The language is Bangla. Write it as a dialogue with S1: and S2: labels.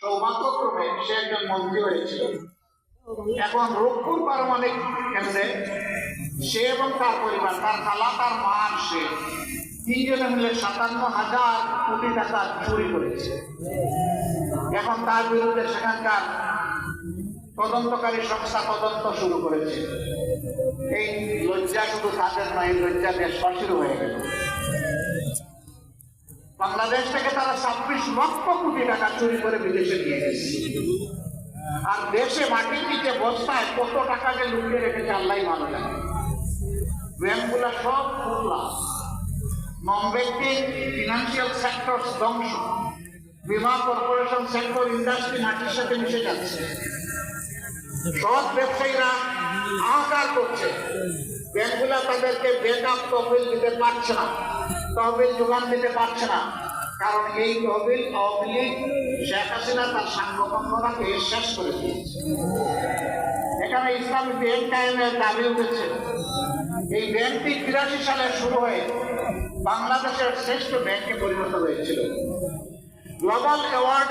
S1: সৌভাগ্যক্রমে সে একজন মন্ত্রী হয়েছিল। এখন রূপপুর পারমাণবিক কেন্দ্রে সে এবং তার পরিবার, তার খালা, তার মা আর সে তিনজনে মিলে ৫৭,০০০ কোটি টাকা চুরি করেছে। এখন তার বিরুদ্ধে সেখানকার তদন্তকারী সংস্থা তদন্ত শুরু করেছে। এই লজ্জা শুধু তাদের নয়, এই লজ্জা দেশবাসীরও হয়ে গেল। বাংলাদেশ থেকে তারা ২৬ লক্ষ কোটি টাকা চুরি করে বিদেশে নিয়ে গেছে। আর দেশে মাটির নিচে বস্তায় কত টাকা যে লুকিয়ে রেখেছে আল্লাহ ভালো জানে। ব্যাংকগুলা সব খুললা, নন ব্যাংকিং ফিনান্সিয়াল সেক্টর ধ্বংস, বিমা কর্পোরেশন সেক্টর, ইন্ডাস্ট্রি মাটির সাথে মিশে যাচ্ছে। সব ব্যবসায়ীরা হাহাকার করছে। ব্যাংকগুলা তাদেরকে ব্যাকআপ তহবিল দিতে পারছে না, তহবিল যোগান দিতে পারছে না। কারণ এই তহবিল আওয়ামী লীগ, শেখ হাসিনা তার সাংগঠনকে শেষ করে দিয়েছে। এখানে ইসলামী ব্যাংক কায়েমের দাবি উঠেছে। এই ব্যাংকটি ৮৩ সালে শুরু হয়ে বাংলাদেশের শ্রেষ্ঠ ব্যাংকে পরিণত হয়েছিল। Global award